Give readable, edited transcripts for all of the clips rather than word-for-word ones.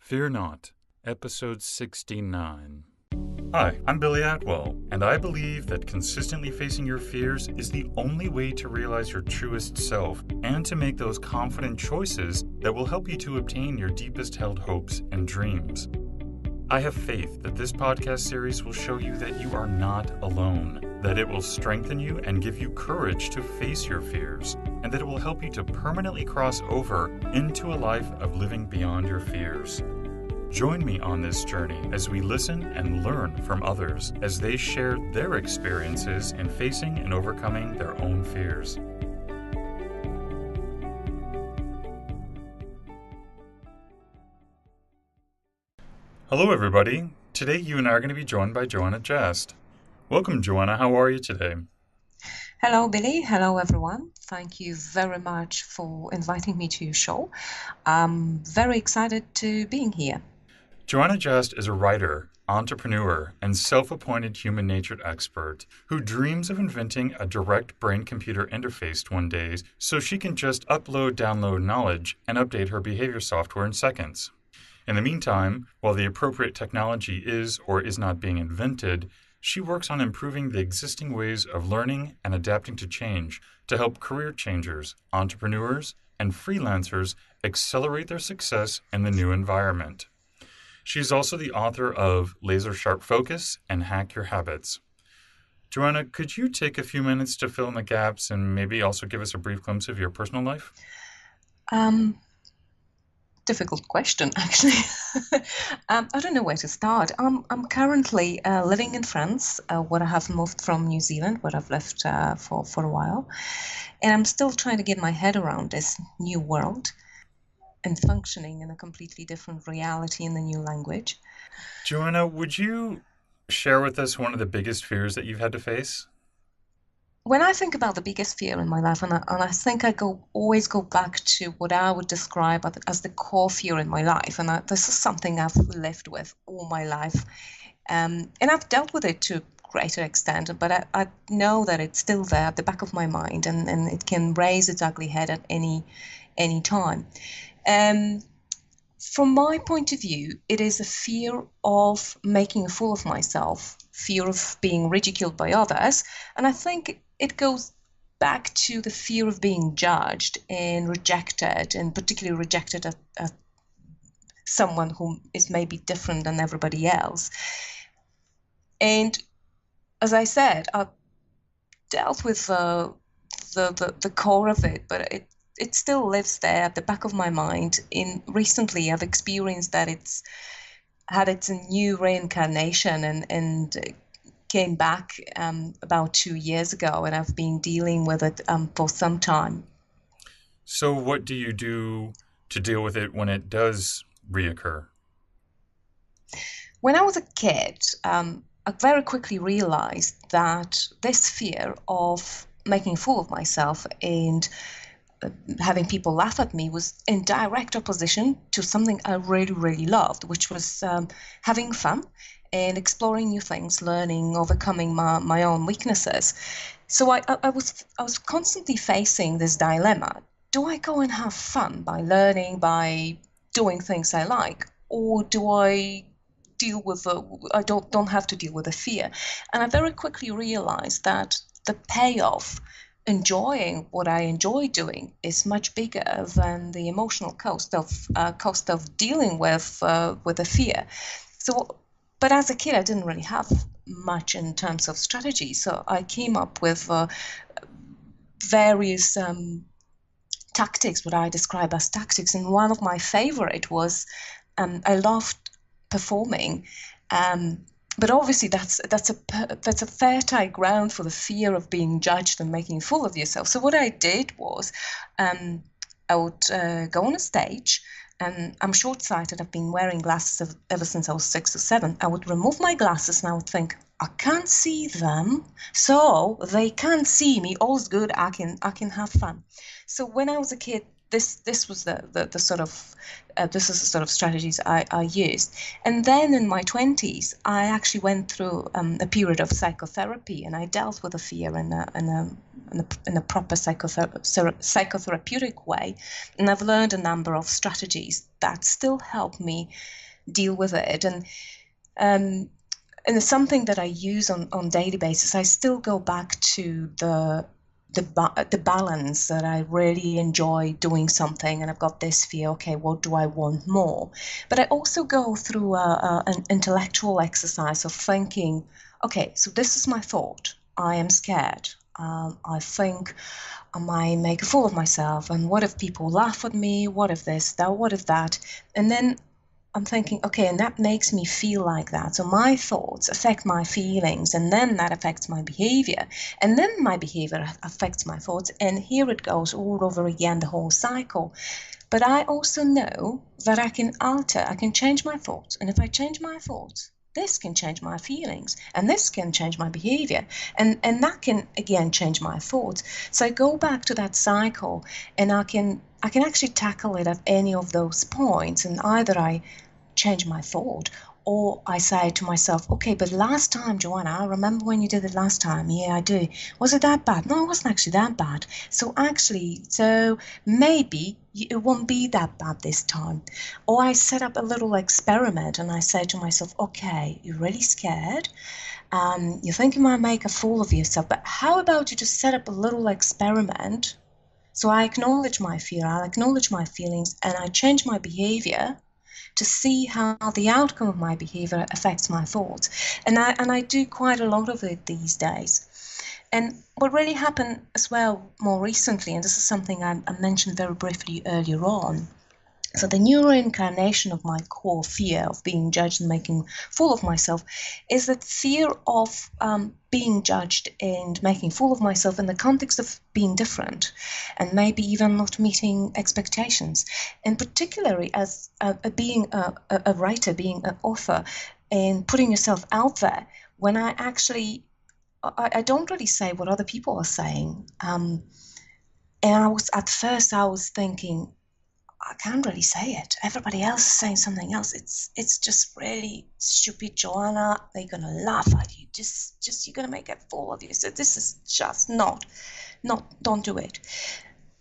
Fear Not, Episode 69. Hi, I'm Billy Atwell, and I believe that consistently facing your fears is the only way to realize your truest self and to make those confident choices that will help you to obtain your deepest held hopes and dreams. I have faith that this podcast series will show you that you are not alone, that it will strengthen you and give you courage to face your fears, and that it will help you to permanently cross over into a life of living beyond your fears. Join me on this journey as we listen and learn from others as they share their experiences in facing and overcoming their own fears. Hello, everybody. Today, you and I are going to be joined by Joanna Jast. Welcome, Joanna. How are you today? Hello, Billy. Hello, everyone. Thank you very much for inviting me to your show. I'm very excited to being here. Joanna Jast is a writer, entrepreneur, and self-appointed human-nature expert who dreams of inventing a direct brain-computer interface one day so she can just download knowledge, and update her behavior software in seconds. In the meantime, while the appropriate technology is or is not being invented, she works on improving the existing ways of learning and adapting to change to help career changers, entrepreneurs, and freelancers accelerate their success in the new environment. She's also the author of Laser Sharp Focus and Hack Your Habits. Joanna, could you take a few minutes to fill in the gaps and maybe also give us a brief glimpse of your personal life? Difficult question, actually. I don't know where to start. I'm currently living in France, where I have moved from New Zealand, where I've lived for a while. And I'm still trying to get my head around this new world and functioning in a completely different reality in the new language. Joanna, would you share with us one of the biggest fears that you've had to face? When I think about the biggest fear in my life, and I think I always go back to what I would describe as the core fear in my life, and this is something I've lived with all my life, and I've dealt with it to a greater extent, but I know that it's still there at the back of my mind, and it can raise its ugly head at any time. From my point of view, it is a fear of making a fool of myself, fear of being ridiculed by others, and I think it goes back to the fear of being judged and rejected, and particularly rejected at someone who is maybe different than everybody else. And as I said, I've dealt with the core of it, but it still lives there at the back of my mind. Recently, I've experienced that it's had its new reincarnation and came back about 2 years ago, and I've been dealing with it for some time. So what do you do to deal with it when it does reoccur? When I was a kid, I very quickly realized that this fear of making a fool of myself and having people laugh at me was in direct opposition to something I really, really loved, which was having fun and exploring new things, learning, overcoming my own weaknesses. So I was constantly facing this dilemma. Do I go and have fun by learning, by doing things I like, or do I deal with I don't have to deal with the fear? And I very quickly realized that the payoff, enjoying what I enjoy doing, is much bigger than the emotional cost of dealing with the fear. But as a kid, I didn't really have much in terms of strategy. So I came up with various tactics, what I describe as tactics. And one of my favorite was I loved performing. But obviously, that's a fertile ground for the fear of being judged and making a fool of yourself. So what I did was I would go on a stage. And I'm short-sighted. I've been wearing glasses ever since I was 6 or 7. I would remove my glasses and I would think, I can't see them, so they can't see me. All's good. I can have fun. So when I was a kid, this was the sort of this is the sort of strategies I used. And then in my 20s, I actually went through a period of psychotherapy, and I dealt with the fear in a in a proper psychotherapeutic way. And I've learned a number of strategies that still help me deal with it. Um, and it's something that I use on daily basis. I still go back to the balance that I really enjoy doing something, and I've got this fear. Okay, what do I want more? But I also go through an intellectual exercise of thinking. Okay, so this is my thought. I am scared. I think I might make a fool of myself. And what if people laugh at me? What if this, that, what if that? And then I'm thinking, okay, and that makes me feel like that. So my thoughts affect my feelings, and then that affects my behavior. And then my behavior affects my thoughts. And here it goes all over again, the whole cycle. But I also know that I can alter, I can change my thoughts. And if I change my thoughts, this can change my feelings, and this can change my behavior, and that can again change my thoughts. So I go back to that cycle, and I can actually tackle it at any of those points, and either I change my thought, or I say to myself, okay, but last time, Joanna, I remember when you did it last time. Yeah, I do. Was it that bad? No, it wasn't actually that bad. So maybe it won't be that bad this time. Or I set up a little experiment and I say to myself, okay, you're really scared. You think you might make a fool of yourself, but how about you just set up a little experiment? So I acknowledge my fear, I acknowledge my feelings, and I change my behavior to see how the outcome of my behavior affects my thoughts. And I do quite a lot of it these days. And what really happened as well more recently, and this is something I mentioned very briefly earlier on, so the new reincarnation of my core fear of being judged and making a fool of myself is that fear of being judged and making a fool of myself in the context of being different and maybe even not meeting expectations. And particularly as being a writer, being an author, and putting yourself out there, when I don't really say what other people are saying. And at first I was thinking, I can't really say it. Everybody else is saying something else. It's just really stupid, Joanna. They're gonna laugh at you. Just you're gonna make a fool of you. So this is just not, don't do it.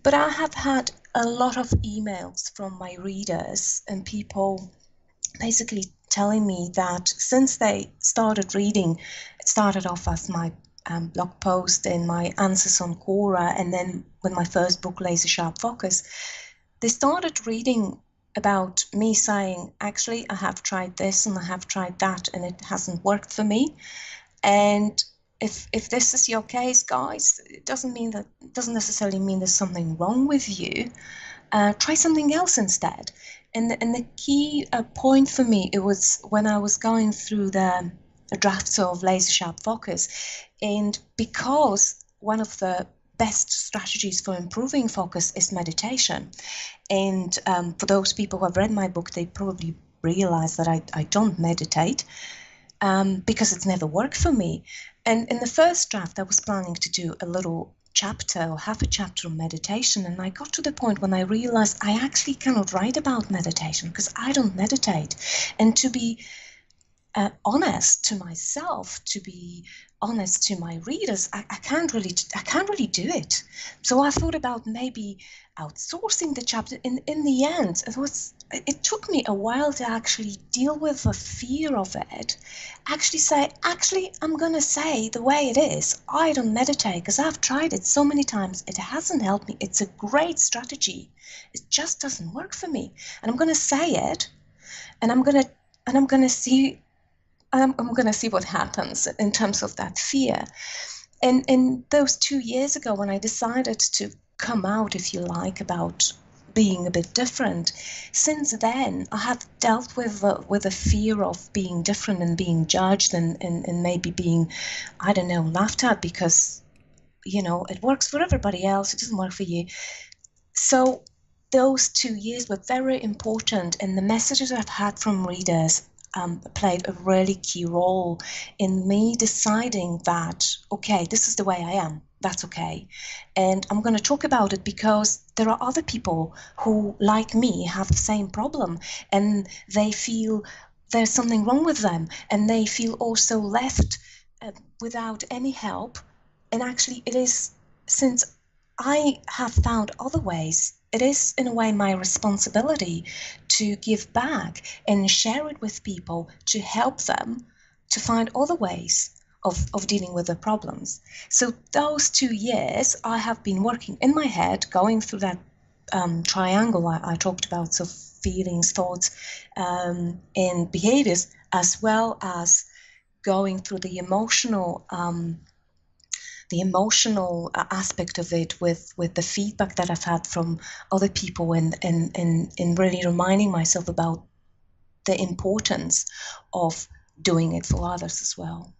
But I have had a lot of emails from my readers and people basically telling me that since they started reading, it started off as my blog post and my answers on Quora, and then with my first book, Laser Sharp Focus, they started reading about me saying, actually, I have tried this and I have tried that, and it hasn't worked for me. And if this is your case, guys, it doesn't necessarily mean there's something wrong with you. Try something else instead. And the key point for me, it was when I was going through the drafts of Laser Sharp Focus, and because one of the best strategies for improving focus is meditation. And for those people who have read my book, they probably realize that I don't meditate because it's never worked for me. And in the first draft, I was planning to do a little chapter or half a chapter on meditation. And I got to the point when I realized I actually cannot write about meditation because I don't meditate. And to be honest to myself, to be honest to my readers, I can't really do it. So I thought about maybe outsourcing the chapter. In the end, it took me a while to actually deal with the fear of it. Actually, I'm gonna say the way it is. I don't meditate because I've tried it so many times. It hasn't helped me. It's a great strategy. It just doesn't work for me. And I'm gonna say it, and I'm gonna see what happens in terms of that fear. And in those 2 years ago, when I decided to come out, if you like, about being a bit different, since then I have dealt with the fear of being different and being judged and maybe being, I don't know, laughed at because, it works for everybody else. It doesn't work for you. So those 2 years were very important, and the messages I've had from readers played a really key role in me deciding that, okay, this is the way I am. That's okay. And I'm going to talk about it because there are other people who, like me, have the same problem, and they feel there's something wrong with them, and they feel also left without any help. And actually, it is since I have found other ways, it is in a way my responsibility to give back and share it with people to help them to find other ways of dealing with their problems. So those 2 years I have been working in my head, going through that triangle I talked about, so feelings, thoughts, and behaviors, as well as going through the emotional aspect of it with the feedback that I've had from other people, and really reminding myself about the importance of doing it for others as well.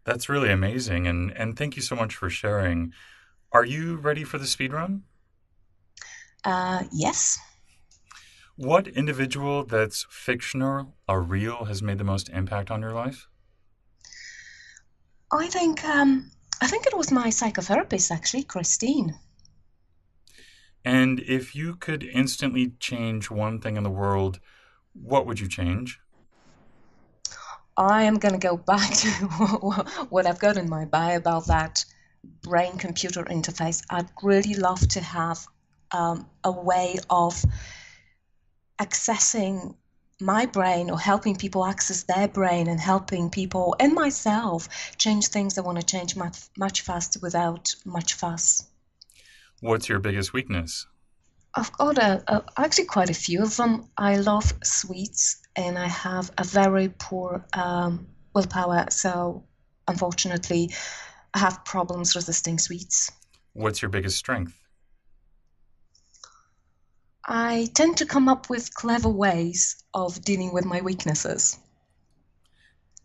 That's really amazing, and thank you so much for sharing. Are you ready for the speed run? Yes, What individual that's fictional or real has made the most impact on your life? I think it was my psychotherapist actually, Christine. And if you could instantly change one thing in the world, what would you change? I am going to go back to what I've got in my bio about that brain computer interface. I'd really love to have a way of accessing my brain, or helping people access their brain, and helping people and myself change things I want to change much faster without much fuss. What's your biggest weakness? I've got actually quite a few of them. I love sweets, and I have a very poor willpower. So, unfortunately, I have problems resisting sweets. What's your biggest strength? I tend to come up with clever ways of dealing with my weaknesses.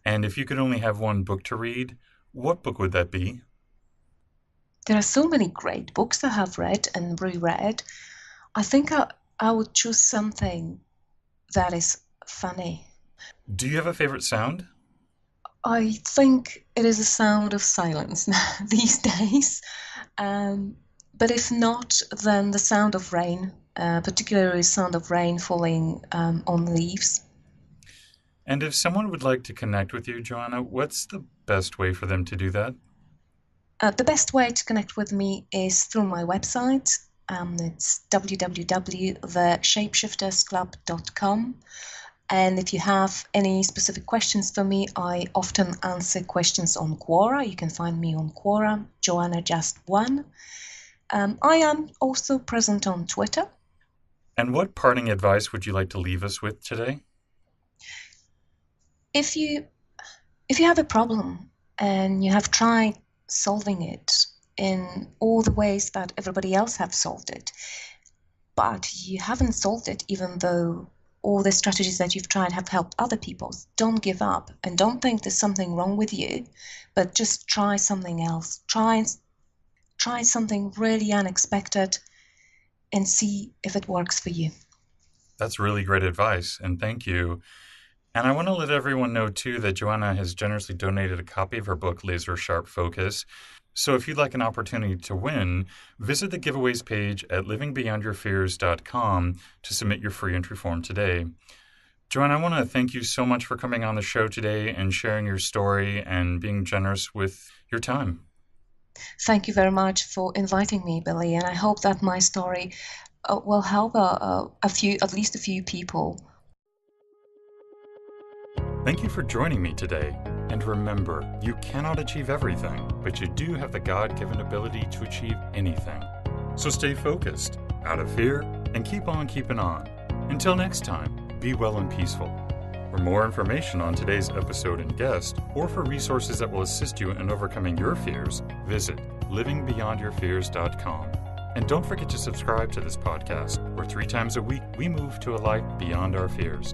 And if you could only have one book to read, what book would that be? There are so many great books I have read and reread. I think I would choose something that is funny. Do you have a favorite sound? I think it is a sound of silence these days. Um, but if not, then the sound of rain, particularly the sound of rain falling on leaves. And if someone would like to connect with you, Joanna, what's the best way for them to do that? The best way to connect with me is through my website. It's www.theshapeshiftersclub.com. And if you have any specific questions for me, I often answer questions on Quora. You can find me on Quora, Joanna Just One. I am also present on Twitter. And what parting advice would you like to leave us with today? If you have a problem and you have tried solving it in all the ways that everybody else have solved it, but you haven't solved it, even though all the strategies that you've tried have helped other people, don't give up and don't think there's something wrong with you, but just try something else. Try something really unexpected and see if it works for you. That's really great advice, and thank you. And I want to let everyone know, too, that Joanna has generously donated a copy of her book, Laser Sharp Focus. So if you'd like an opportunity to win, visit the giveaways page at livingbeyondyourfears.com to submit your free entry form today. Joanna, I want to thank you so much for coming on the show today and sharing your story and being generous with your time. Thank you very much for inviting me, Billy, and I hope that my story will help at least a few people. Thank you for joining me today. And remember, you cannot achieve everything, but you do have the God-given ability to achieve anything. So stay focused, out of fear, and keep on keeping on. Until next time, be well and peaceful. For more information on today's episode and guest, or for resources that will assist you in overcoming your fears, visit livingbeyondyourfears.com. And don't forget to subscribe to this podcast, where 3 times a week we move to a life beyond our fears.